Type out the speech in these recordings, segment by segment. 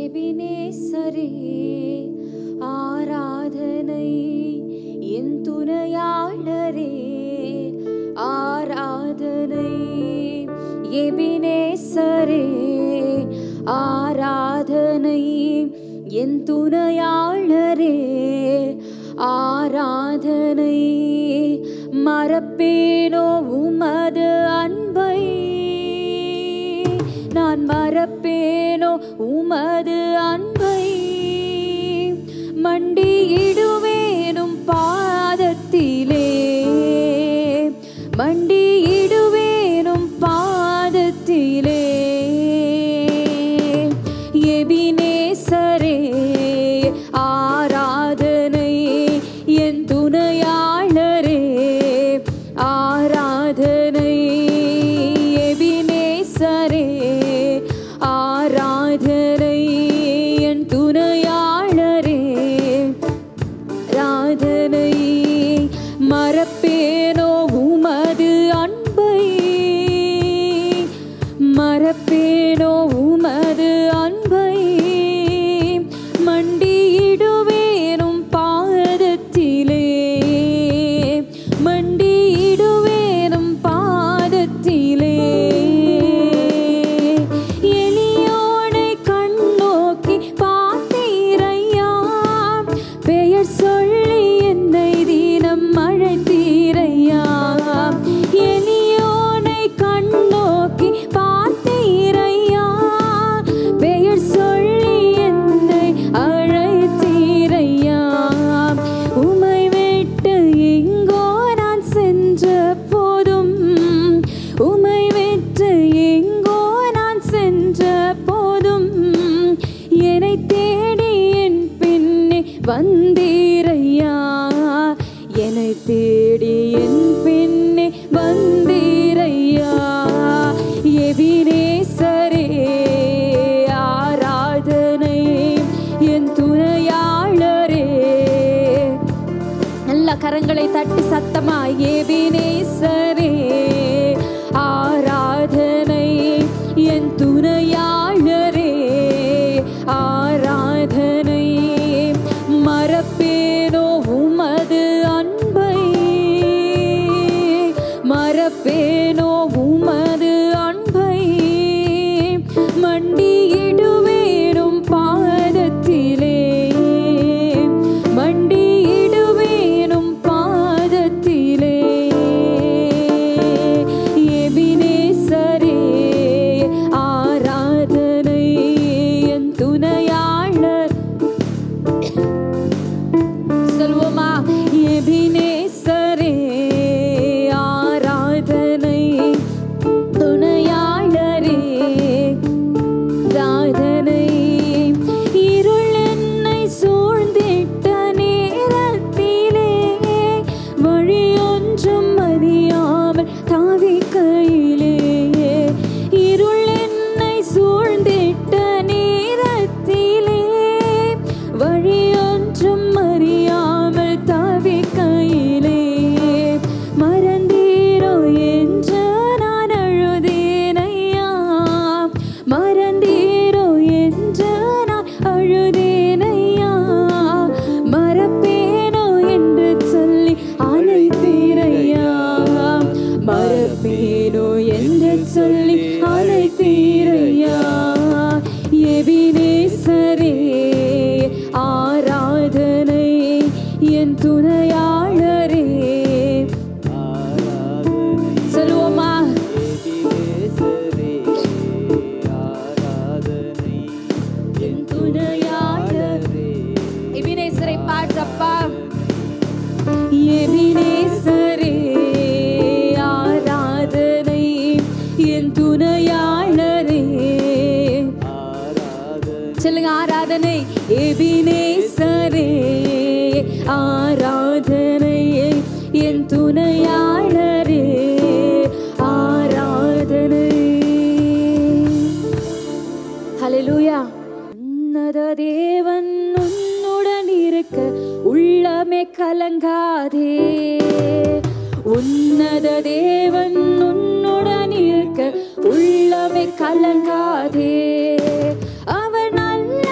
எபினேசரே ஆராதனை, என் துணையாளரே ஆராதனை. எபினேசரே ஆராதனை, என் துணையாளரே ஆராதனை. மறப்பேனோ உமது அன்பை, நான் மறப்பேனோ உமது அன்பை. மண்டியிடுவேனும் பாதத்திலே, மண்டியிடுவேனும் பாதத்திலே. எபினேசரே ஆராதனை, என் துணையாளரே ஆராதனை. எபினேசரே ஆராதனை, என் துணையாளரே ஆராதனை. மறப்பேனோ உமது அன்பை, மறப்பேனோ உமது அன்பை. மண்டியிடுவேனும் பாதத்திலே, மண்டியிடுவேனும் பாதத்திலே. எளியோனை கண்ணோக்கி பார்த்தீரையா, பெயர் சொல்லி என்னை தினம் அழைத்தீரையா. எளியோனை கண்ணோக்கி பார்த்தீரையா, பெயர் சொல்லி என்னை அழைத்தீரையா. உமை விட்டு எங்கோ நான் சென்ற போதும், உமை விட்டு எங்கோ நான் சென்ற போதும், என்னை தேடி என் பின்னே வந்தீரையா, என்னை தேடி என் பின்னே வந்தீரையா. எபினேசரே ஆராதனை, என் துணையாளரே. நல்ல கரங்களை தட்டி சத்தமா எபினேசரே ஆராதனை, என் துணையாளரே ஆராதனை. மறப்பேனோ உமது அன்பை, மறப்பேனோ உமது அன்பை. மண்டியிடுவேனும் பாதத்திலே, மண்டியிடுவேனும் பாதத்திலே. எபினேசரே ஆராதனை, என் துணையாளர். சொல்வோமா? எபினேசரே ஆராதனை, துணையாளரே ஆராதனை. இருள் என்னை சூழ்ந்திட்ட நேரத்திலே, வழியொன்றும் அறியாமல் தாவிக்கையிலே. இருள் என்னை சூழ்ந்திட்ட நேரத்திலே, வழியொன்றும் அறியாமல் தாவிக்கையிலே. மறந்தீரோ என்று நான் அழுதேனையா, மறந்தீரோ என்று நான் அழுதேனையா. மறப்பேனோ என்று சொல்லி அழைத்தீரையா, மறப்பேனோ என்று சொல்லி அழைத்தீரையா. எபினேசரே ஆராதனை, என் துணையாளரே. சொல்லுவோமா? என் துணையாளரே. எபினேசரை பாடுறப்பா. எபினேசரே ஆராதனை, என் துணையாளரே. சொல்லுங்க ஆராதனை. எபினேசரே ஆராதனை, என் துணையாளரே ஆராதனை. ஹல்லேலூயா. உன்னத தேவன் உன்னுடன் இருக்க உள்ளமே கலங்காதே. உன்னத தேவன் உன்னுடன் இருக்க உள்ளமே கலங்காதே. அவர் நல்ல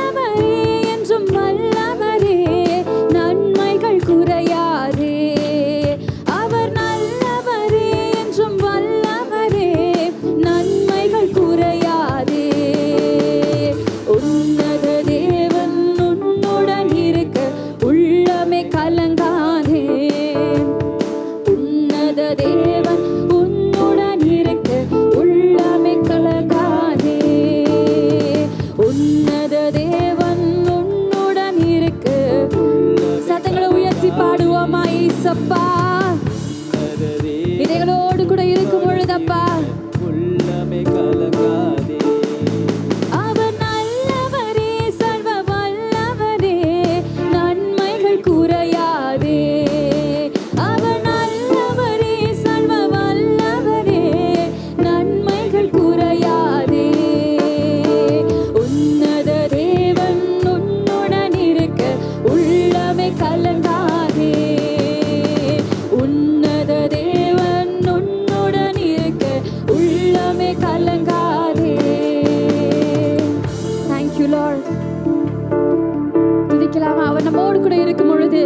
கூட இருக்கும் பொழுது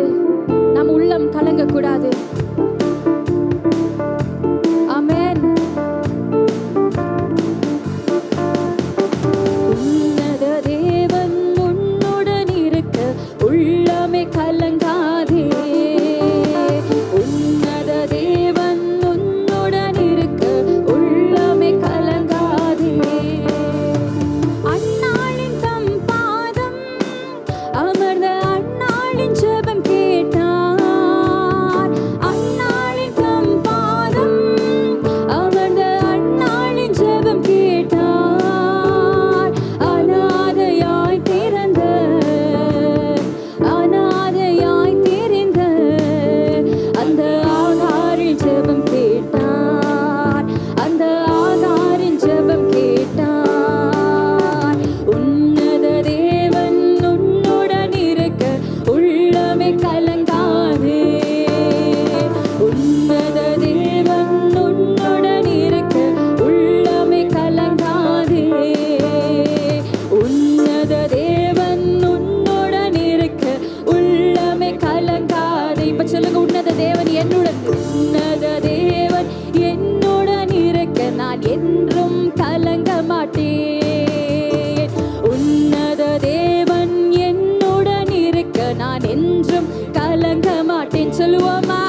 நம் உள்ளம் கலங்க கூடாது. ஆமென். உன்னத தேவன் உன்னுடன் இருக்க உள்ளமே கலங்காதே. உன்னத தேவன் உன்னுடன் இருக்க உள்ளமே கலங்காதே. அன்னாளின் தம் பாதம் அமர்ந்த அன்னாளின் ஜெபம் கேட்டார். அன்னாளின் தம் பாதம் அமர்ந்த அன்னாளின் ஜெபம் கேட்டார். அநாதையாய் திறந்த அந்த ஆகாரின் ஜெபம் கேட்டார். அந்த ஆகாரின் ஜெபம் கேட்டார். உன்னத தேவன் உன்னுடன் இருக்க உள்ளமே கலங்காதே. உன்னத தேவன் உன்னுடன் இருக்க உள்ளமே கலங்காதே. உன்னத தேவன் உன்னுடன் இருக்க உள்ளமே கலங்காதே. இப்ப சொல்லுங்க, உன்னத தேவன் என்னுடன். உன்னத தேவன் என்னுடன் இருக்க நான் என்றும் கலங்க மாட்டேன். உன்னத தேவன் என்னுடன் இருக்க நான் என்றும் கலங்க மாட்டேன். சொல்லுவோமா?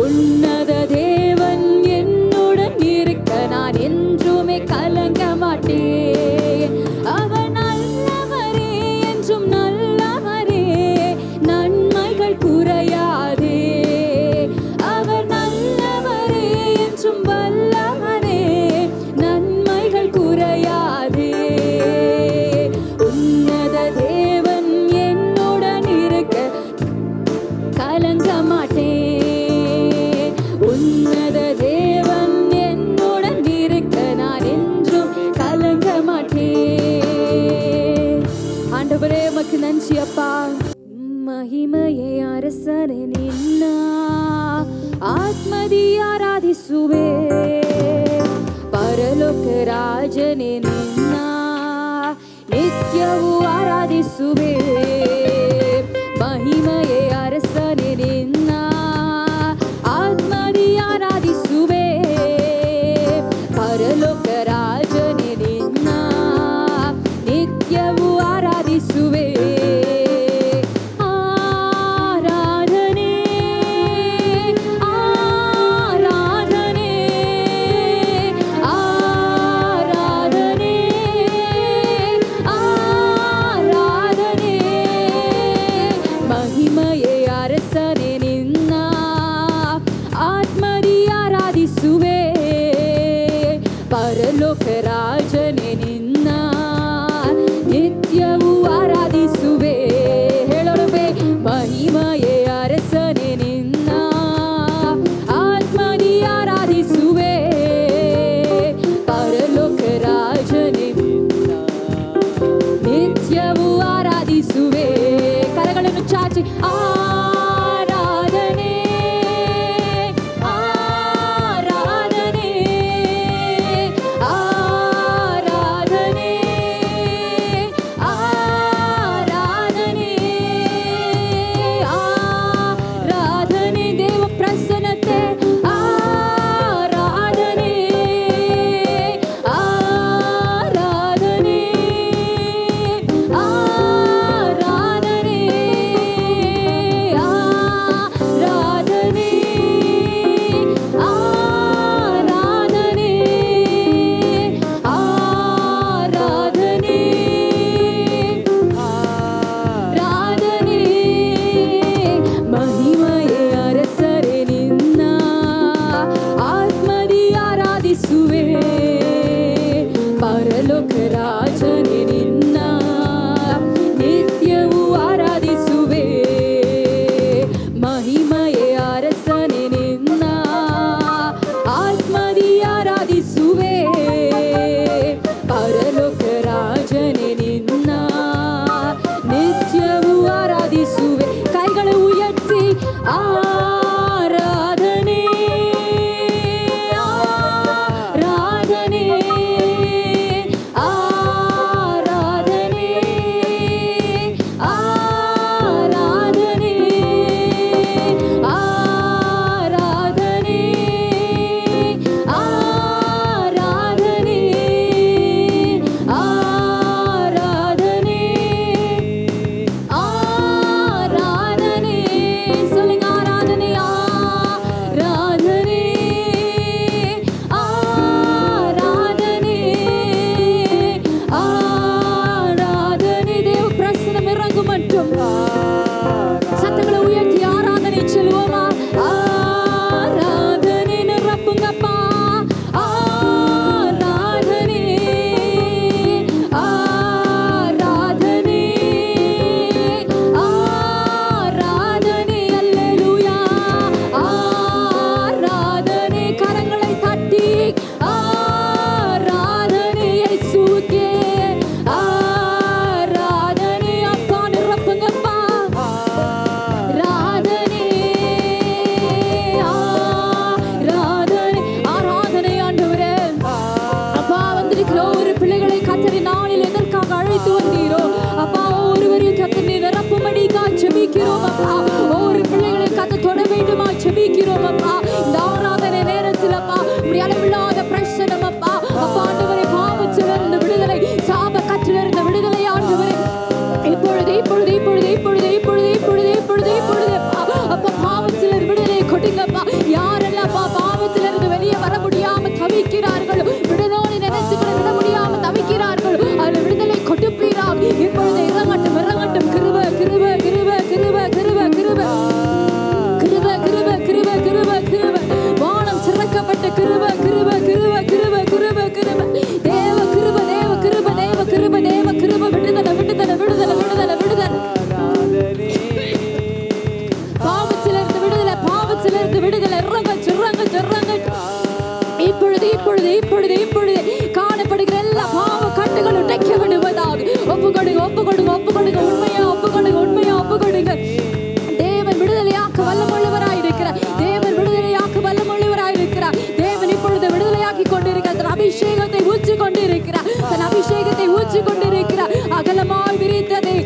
உன்னத தேவன் என்னுடன் இருக்க நான் என்றுமே கலங்க மாட்டேன். அவர் நல்லவரே, என்றும் நல்லவரே, நன்மைகள் குறையாதே. அவர் நல்லவரே, என்றும் வல்லவரே, நன்மைகள் குறையாதே. உன்னத தேவன் என்னுடன் இருக்க கலங்க மாட்டேன். உன்னத தேவன் என்னுடன் இருக்க நான் என்றும் கலங்க மாட்டேன். ஆண்டவரே, உமக்கு நன்றி அப்பா. மகிமையை அரசனை ನಿನ್ನ ಆತ್ಮದಿ ಆರಾಧಿಸುವೆ. ಪರಲೋಕ ರಾಜನೇ ನಿನ್ನ ನಿತ್ಯವೂ ಆರಾಧಿಸುವೆ. ಮಹಿಮೆಯ ಅರಸನೇ ನಿನ್ನ ಆತ್ಮದಿ ಆರಾಧಿಸುವೆ. ಪರಲೋಕ ರಾಜನೇ ನಿನ್ನ ನಿತ್ಯವೂ ಆರಾಧಿಸುವೆ. ಪರಲೋಕ ರಾಜನೇ ನಿನ್ನ ನಿತ್ಯವೂ ಆರಾಧಿಸುವೆ. ಹೇಳೋಣವೇ? ಮಹಿಮೆಯ ಅರಸನೇ ನಿನ್ನ ಆತ್ಮದಿ ಆರಾಧಿಸುವೆ. ಪರಲೋಕ ರಾಜನೇ ನಿನ್ನ ನಿತ್ಯವೂ ಆರಾಧಿಸುವೆ. ಕರಗಳನ್ನು ಚಾಚಿ ಆರಾಧನೆ ಆರಾಧನೆ ಆರಾಧನೆ ಆರಾಧನೆ ಆರಾಧನೆ. ದೇವ ಪ್ರಸನ್ನತೆ ಆರಾಧನೆ ಆರಾಧನೆ ಆರಾಧನೆ ಆರಾಧನೆ ಆರಾಧನೆ ಆರಾಧನೆ ಆರಾಧನೆ. ಮಹಿಮೆಯ ಅರಸರೇ ನಿನ್ನ ಆತ್ಮದಿ ಆರಾಧಿಸುವೆ. ಪರಲೋಕ ರಾಜನೇ ನಿನ್ನ ನಿತ್ಯವೂ ಆರಾಧಿಸುವೆ. ಮಹಿಮೆಯ ಅರಸನೇ ನಿನ್ನ ಆತ್ಮದಿ ಆರಾಧಿಸುವೆ. ಪರಲೋಕ ರಾಜನೇ ನಿನ್ನ ನಿತ್ಯವೂ ಆರಾಧಿಸುವೆ. ಕೈಗಳು ಉಯರ್ತಿ ಆರಾಧನೆ ಆರಾಧನೆ ಆರಾಧನೆ ஆராதனை. தேவ பிரசனம் இறங்கும் மட்டும் சத்தங்களை உயர்த்தி ஆராதனை சொல்லுவோமா? ஆராதனை நிரப்புங்கப்பா. ஆராதனை ஆராதனை ஆராதனை. அல்லேலூயா. ஆராதனை. கரங்களை தட்டி ஆராதனை இயேசுவுக்கே. ஆராதனை அப்பா நிரப்புங்கப்பா. ஆராதனை ஆராதனை ஆராதனை. ஆண்டவரே அப்பா, வந்திருக்கிற ஒரு பிள்ளைகளை கர்த்தர் நாளில் எதற்காக அழைத்து வந்தீரோ அப்பா, ஒருவரையும் கர்த்தர் நிரப்பும்படிக்கா ஜெபிக்கிறோம் அப்பா. ஒவ்வொரு பிள்ளைகளை கர்த்தர் தொட வேண்டுமா ஜெபிக்கிறோம் அப்பா. இந்த ஆராதனை நேரத்தில் அப்பா இப்படி அளவில்லாத பிரசனம் அப்பா. அப்பா ஆண்டவரே, பாவத்திலிருந்து விடுதலை, சாப கற்றிலிருந்து விடுதலை ஆண்டவரே. இப்பொழுது இப்பொழுது இப்பொழுது இப்பொழுது இப்பொழுது இப்பொழுது இப்பொழுது இப்பொழுது அப்பா பாவத்திலிருந்து விடுதலை கொடுங்கப்பா. யாரெல்லாம்ப்பா பாவத்திலிருந்து வெளியே வர முடியாம தவிக்கிறார்கள், விடுதலை நினைச்சுக்கிற விட முடியாம தவிக்கிறார்கள், அதில் விடுதலை கொடுப்பீராம். இப்பொழுது இறங்கட்டும் இறங்கட்டும். கிருப கிருப கிருப கிருப கிருப கிருப கிருப கிருப கிருப கிருப கிருப. வானம் சிறக்கப்பட்ட கிருப கிருப கிருப கிருப கிருப கிருப. தேவ கிருப தேவ கிருப தேவ கிருப தேவ கிருப. விடுதலை விடுதலை விடுதலை விடுதலை விடுதலை. பாவத்திலிருந்து விடுதலை, பாவத்திலிருந்து விடுதலை. இறங்கச்சு இறங்கச்சு இறங்கச்சு. இப்பொழுது இப்பொழுது இப்பொழுது இப்பொழுது காணப்படுகிற எல்லா பாவ கட்டுகள் உடைக்க விடுவதாக ஒப்புக்கொடுங்க ஒப்புக்கொடுங்க ஒப்புக்கொடுங்க. உண்மையா ஒப்புக்கொடுங்க உண்மையா ஒப்புக்கொடுங்க. தேவன் விடுதலையாக்க வல்லமுள்ளவராயிருக்கிறார். தேவன் விடுதலையாக்க வல்லமுள்ளவராயிருக்கிறார். தேவன் இப்பொழுது விடுதலையாக்கி கொண்டிருக்கிறார். தன் அபிஷேகத்தை ஊற்றி கொண்டிருக்கிறார். தன் அபிஷேகத்தை ஊற்றி கொண்டிருக்கிறார். அகலமாய் விரித்ததை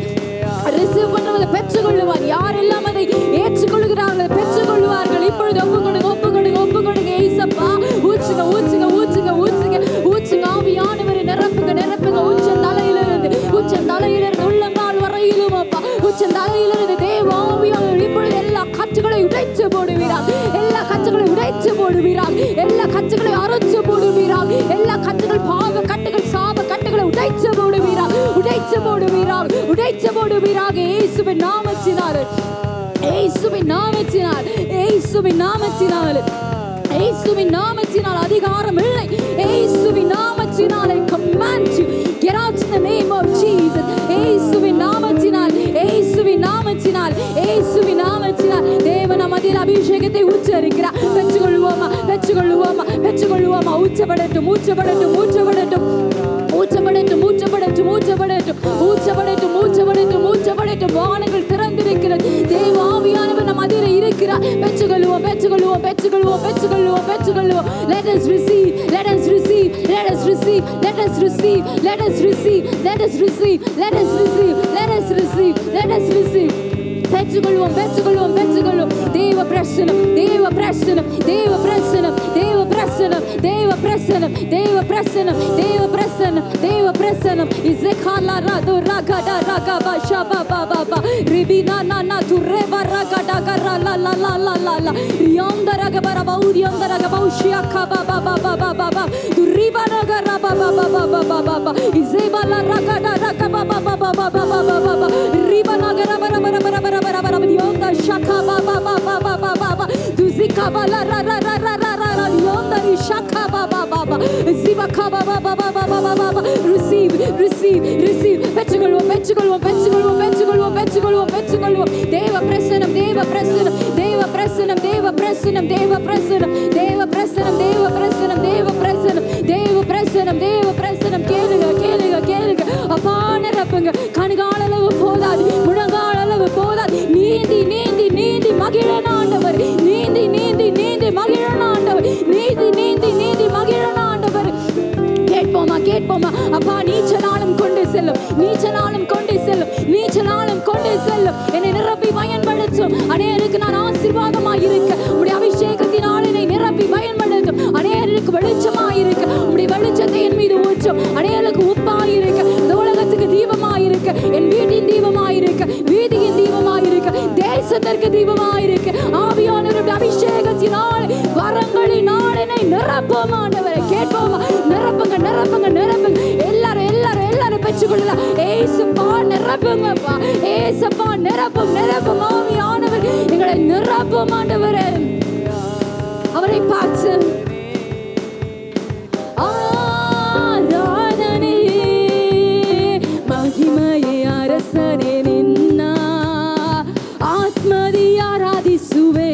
ரிசீவ் பண்ணுவதை பெற்றுக்கொள்ளுவார். யாரெல்லாம் அதை ஏற்றுக்கொள்கிறார்கள் பெற்றுக்கொள்வார்கள். இப்பொழுது ஒப்புக்கொடுங்க ஒப்புக்கொடுங்க ஒப்புக்கொடுங்க. ஏசப்பா ஊற்றுங்க ஊற்றுங்க ஊற்றுங்க ஊற்றுங்க ஊற்றுங்க. ஆவியானவரை நிரப்புங்க நிரப்புங்க. உச்சந்தலையிலிருந்து உள்ளங்கால் வரையிலும் அப்பா, உச்சந்தலையிலிருந்து தேவ ஆவியானவர் இப்பொழுது எல்லா கட்டுகளை உடைச்சு போடுவீரார். எல்லா கட்டுகளை உடைச்சு போடுவீரார். எல்லா கட்டுகளை அரைச்சு போடுவீரார். எல்லா கட்டுகள் பாவ கட்டுகள் சாப கட்டுகளை உடைச்சு போடுவீரார். உடைச்சு போடுவீரார். உடைச்சு போடுவீராக இயேசுவின் நாமத்தினால். இயேசுவின் நாமத்தினால். இயேசுவின் நாமத்தினால். இயேசுவின் நாமத்தினால் அதிகாரம் இல்லை. இயேசுவின் நாமத்தினால் I command you get out in the name of Jesus. இயேசுவின் நாமத்தினால். இயேசுவின் நாமத்தினால். இயேசுவின் நாமத்தினால். தேவன் மத்தியில் அபிஷேகத்தை உச்சரிக்கிறார். பெற்றுக்கொள்வோமா பெற்றுக்கொள்வோமா பெற்றுக்கொள்வோமா. ஊற்றப்படட்டும் ஊற்றப்படட்டும் ஊற்றப்படட்டும் ஊற்றப்படட்டும் ஊற்றப்படட்டும் ஊற்றப்படட்டும் ஊற்றப்படட்டும் ஊற்றப்படட்டும் ஊற்றப்படட்டும். வானங்கள் திறந்திருக்கிறது. தேவ ஆவியானவர் நம் மத்தியில் இருக்கிறார். பெற்றுக்கொள்வோம் பெற்றுக்கொள்வோம் பெற்றுக்கொள்வோம் பெற்றுக்கொள்வோம் பெற்றுக்கொள்வோம். Let us receive, let us receive, let us receive, let us receive, let us receive, let us receive, let us receive, let us receive, let us receive. பெற்றுக்கொள்வோம் பெற்றுக்கொள்வோம் பெற்றுக்கொள்வோம். தேவ பிரசனம் தேவ பிரசனம் தேவ பிரசனம் தேவ பிரசனம் தேவ பிரசனம் தேவ பிரசனம் தேவ பிரசனம் தேவ பிரசனம். இசேகாலா ராது ராகடா ராகபா ஷபா பாபா பா ரிபினா நானா துரேபா ராகடா கரா லா லா லா லா லா லா ரியோந்தா ராகபா பௌரியோந்தா ராகபா உஷியா Kaba Baba Baba Baba துரிபா ராகரா Baba Baba Baba Baba இசேபாலா ராகடா ராகபா Baba Baba Baba Baba ரிபா Nagara bara bara bara bara bara bara yonda shaka ba ba ba ba ba ba ba ba duzika ba la ra ra ra ra ra ra yonda shaka ba ba ba ba ziba ka ba ba ba ba ba ba ba ba. Receive receive receive. பெற்றுக்கொள்வோம் பெற்றுக்கொள்வோம் பெற்றுக்கொள்வோம் பெற்றுக்கொள்வோம் பெற்றுக்கொள்வோம் பெற்றுக்கொள்வோம். தேவ பிரசனம் தேவ பிரசனம் தேவ பிரசனம் தேவ பிரசனம் தேவ பிரசனம் தேவ பிரசனம் தேவ பிரசனம் தேவ பிரசனம் தேவ பிரசனம் தேவ பிரசனம். கேளுங்க கேளுங்க கேளுங்க. அப்பா நிரப்புங்க. கண்கால் அளவு போதாது, முழங்கால் அளவு போதாது. நீந்தி நீந்தி நீந்தி மகிழன ஆண்டவர். நீந்தி நீந்தி நீந்தி மகிழன ஆண்டவர். நீந்தி நீந்தி நீந்தி மகிழன ஆண்டவர். கேட்போமா கேட்போமா. அப்பா நீச்சலாலும் கொண்டு செல்லும் நீச்சலாலும் கொண்டு செல்லும் நீச்சலாலும் கொண்டு செல்லும். என்னை நிரப்பி பயன்படுத்தும். அநேருக்கு நான் ஆசீர்வாதமாய் இருக்க உடைய அபிஷேகத்தினால் என்னை நிரப்பி பயன்படுத்தும். அநேருக்கு வெளிச்சமாய் இருக்க உடைய வெளிச்சத்தை என் மீது ஊற்றும். அநேருக்கு உப்பாய் இருக்க இந்த உலகத்துக்கு தீபமாய் இருக்க என் வீட்டின் தீபமாய் இருக்க வீதியின் தீபமாய் இருக்க தேசத்திற்கு தீபமாய் இருக்க ஆவியானவருடைய அபிஷேகத்தினால் வரங்களினால் என்னை நிரப்பும் ஆண்டவரை. கேட்போமா. நிரப்புங்க நிரப்புங்க நிரப்புங்க. எல்லாரும் எல்லாரும் பெற்றுக்கொள்ள ஏசப்பா நிரப்புங்கப்பா. ஏசப்பா நிரப்பும் நிரப்பும் ஆவியானவர் எங்களை நிரப்பும் ஆண்டவரே. அவரை பார்த்து ஆராதனை மகிமையே அரசனே ನಿನ್ನ ಆತ್ಮದಿ ಆರಾಧಿಸುವೆ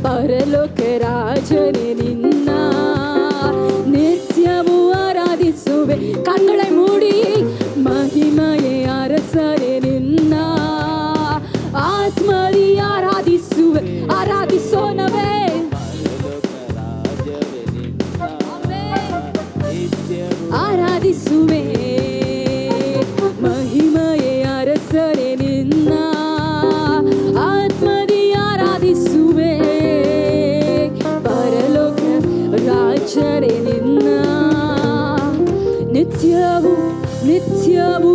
ಪರಲೋಕ ರಾಜನೇ ನಿನ್ನ ನಿತ್ಯವೂ ಆರಾಧಿಸುವೆ. ಕಣ್களை ಮೂಡಿ ಮಹಿಮೆಯೇ அரசனே ನಿನ್ನ ಆತ್ಮದಿ ಆರಾಧಿಸುವೆ. ಆರಾಧಿಸೋಣವೇ ಆರಾಧಿಸುವೆ ಮಹಿಮೆಯೇ ಅರಸರೇ ನಿನ್ನ ಆತ್ಮದಿ ಆರಾಧಿಸುವೆ ಪರಲೋಕ ರಾಜರೇ ನಿನ್ನ ನಿತ್ಯವೂ ನಿತ್ಯವೂ